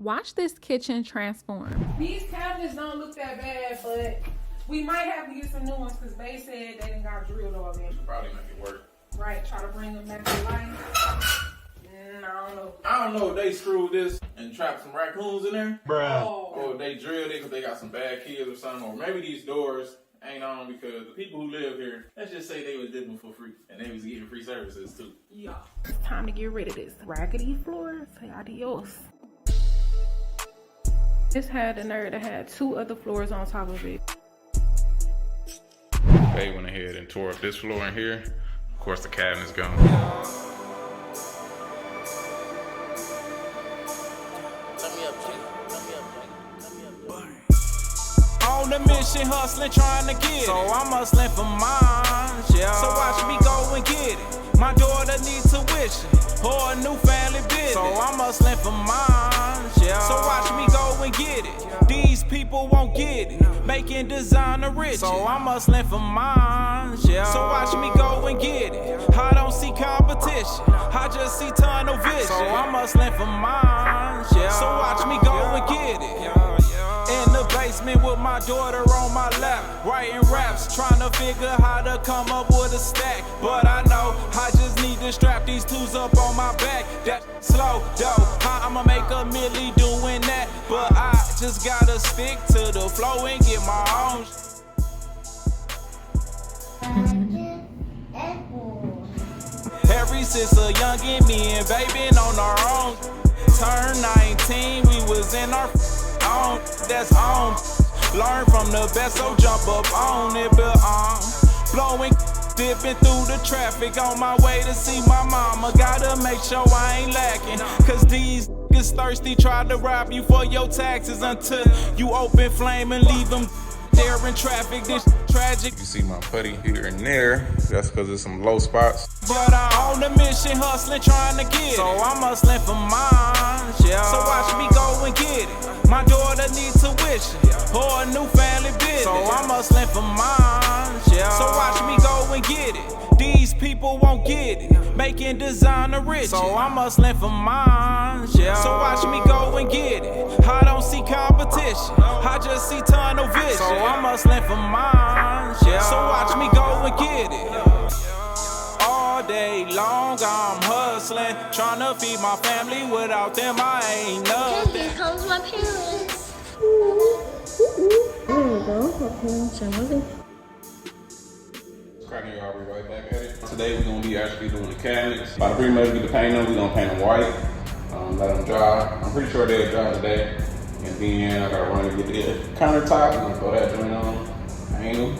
Watch this kitchen transform. These cabinets don't look that bad, but we might have to get some new ones because they said they didn't got drilled all in. Probably make it work. Right, try to bring them back to life. I don't know. I don't know if they screwed this and trapped some raccoons in there. Bruh. Or they drilled it because they got some bad kids or something. Or maybe these doors ain't on because the people who live here, let's just say they was living for free. And they was getting free services too. Yeah. It's time to get rid of this raggedy floor. Say adios. This had the nerve to have 2 other floors on top of it. They went ahead and tore up this floor in here. Of course, the cabinet's gone. On the mission, hustling, trying to get it. So I'm hustling for mine, yeah. So watch me go and get it. My daughter needs tuition or a new family business. So I'm hustling for mine, yeah. So watch me go and get it. These people won't get it. Making designer rich. So I'm hustling for mine, yeah. So watch me go and get it. I don't see competition. I just see tunnel vision. So I'm hustling for mine, yeah. So watch me go and get it. In the basement with my daughter on my lap, writing raps, trying to figure how to come up with a stack. But I know I just need to strap these 2s up on my back. That slow though, how I'ma make a milli doing that? But I just gotta stick to the flow and get my own. Every since a youngin', me and baby on our own. Turn 19, we was in our on, that's on. Learn from the best, so jump up on it, but blowing, dipping through the traffic on my way to see my mama. Gotta make sure I ain't lacking, cause these niggas thirsty, try to rob you for your taxes until you open flame and leave them there in traffic. This tragic. You see my putty here and there. That's because there's some low spots. But I'm on the mission, hustling, trying to get it. So I'm hustling for mine, yeah. So watch me go and get it. My daughter needs tuition or a new family business. So I'm hustling for mine, yeah. So watch me go and get it. These people won't get it. Making designer rich. So I'm hustling for mine, yeah. So watch me go and get it. I don't see competition. I just see tunnel vision. So I'm hustling for mine, yeah. So watch me go and get it. All day long I'm hustling, trying to feed my family. Without them I ain't nothing. Here comes my parents. There we go. My parents are moving. Cracking y'all, be right back at it. Today we're gonna be actually doing the cabinets. By the pretty much get the paint on, we're gonna paint them white. Let them dry. I'm pretty sure they'll dry today. And then I gotta run and get the countertop. We're gonna throw that joint on, paint them,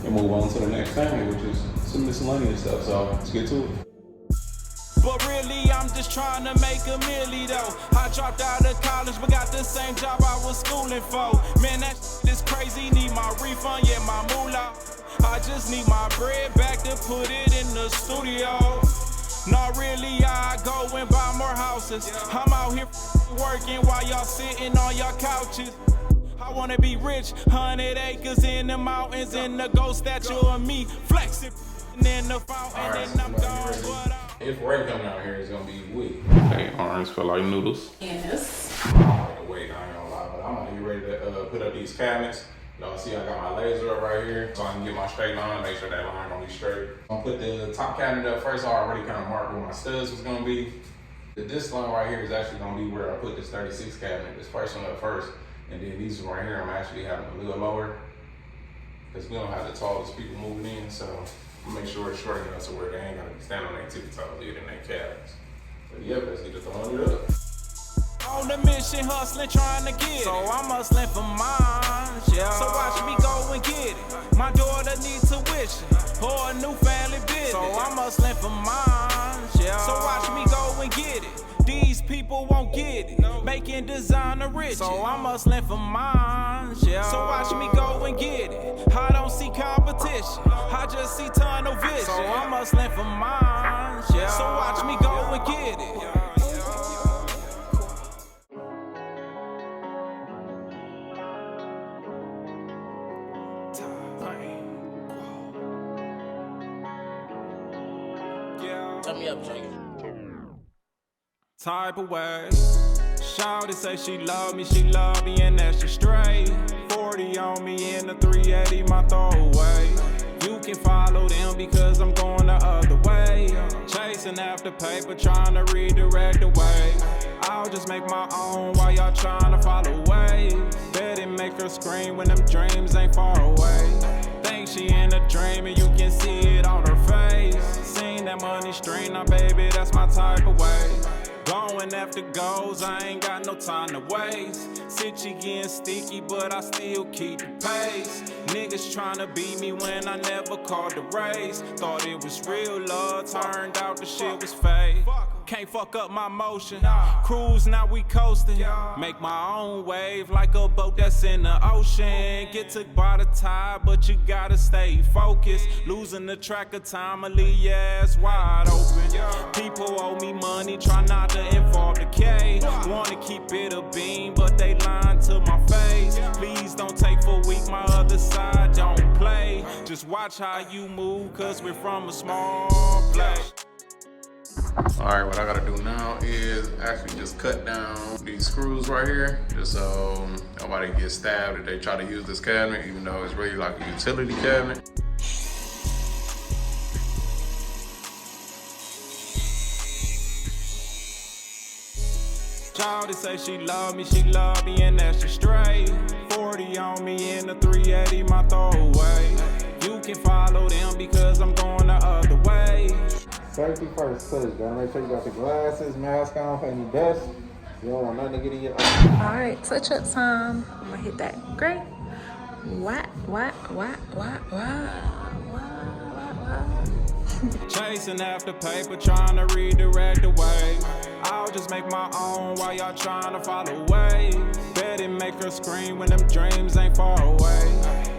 and move on to the next thing, which is some miscellaneous stuff. So let's get to it. But really, I'm just trying to make a milli though. I dropped out of college, but got the same job I was schooling for. Man, that shit is crazy. Need my refund, yeah, my moolah. I just need my bread back to put it in the studio. Not really, I go and buy more houses. I'm out here working while y'all sitting on your couches. I wanna be rich, 100 acres in the mountains, and the gold statue of me flexing in the fountain, and I'm gone, but if rain coming out here, it's gonna be weak. Hey, orange feel like noodles. Yes. Wait, I ain't gonna lie, but I'm gonna get ready to put up these cabinets. Y'all see I got my laser up right here, so I can get my straight line, make sure that line gonna be straight. I'm gonna put the top cabinet up first. I already kind of marked where my studs was gonna be. This line right here is actually gonna be where I put this 36 cabinet, this first one up first. And then these right here, I'm actually having a little lower, because we don't have the tallest people moving in, so I'll make sure it's short enough so where they ain't gonna be standing on their tippy toes leading their cabinets. But yeah, let's get it throwing it up. on the mission, hustling, trying to get it. So I'm hustling for mine, yeah. So watch me go and get it. My daughter needs tuition or a new family business. So I'm hustling for mine, yeah. So watch me go and get it. These people won't get it. Making designer rich. So I'm hustling for mine, yeah. So watch me go and get it. I don't see competition. I just see tunnel vision. So I'm hustling for mine, yeah. So watch me go and get it. Turn me up, Jig. Type of way. Shawty say she love me, and that's just straight. 40 on me in the 380, my throwaway. You can follow them because I'm going the other way. Chasing after paper, trying to redirect the way. I'll just make my own while y'all trying to follow ways. Bet it make her scream when them dreams ain't far away. Think she in a dream and you can see it on her face. Seen that money stream, now baby, that's my type of way. Going after goals, I ain't got no time to waste. City getting sticky, but I still keep the pace. Niggas tryna beat me when I never called the race. Thought it was real love, turned out the shit was fake. Can't fuck up my motion. Cruise, now we coasting. Make my own wave like a boat that's in the ocean. Get took by the tide, but you gotta stay focused. Losing the track of time, I leave your ass wide open. People owe me money, try not to involve the K. Wanna keep it a beam, but they lying to my face. Please don't take for weak, my other side don't play. Just watch how you move, cause we're from a small place. Alright, what I gotta do now is actually just cut down these screws right here, just so nobody gets stabbed if they try to use this cabinet, even though it's really like a utility cabinet. Shawty say she love me, and that's just straight. 40 on me in the 380, my throwaway. You can follow them because I'm going the other way. Safety first, push. Gotta make sure you got the glasses, mask on for any dust. You don't want nothing to get in your eye. All right, touch up time. I'm gonna hit that gray. What? Chasing after paper, trying to redirect the way. I'll just make my own while y'all trying to follow ways. Bet it make her scream when them dreams ain't far away.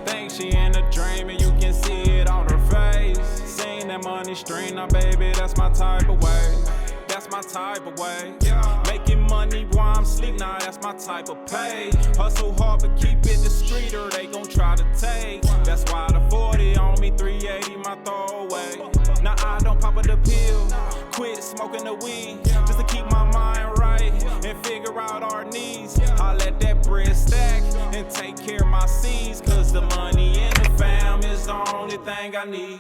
Think she in a dream and you can see it on her face. Seen that money stream, now baby, that's my type of way. That's my type of way. Making money while I'm sleep, now that's my type of pay. Hustle hard but keep it discreet or they gon' try to take. That's why the 40 on me, 380 my throwaway. Now I don't pop the pill, quit smoking the weed, just to keep my mind right and figure out our needs. I let that bread stack and take care of my seeds, cause the money in the fam is the only thing I need.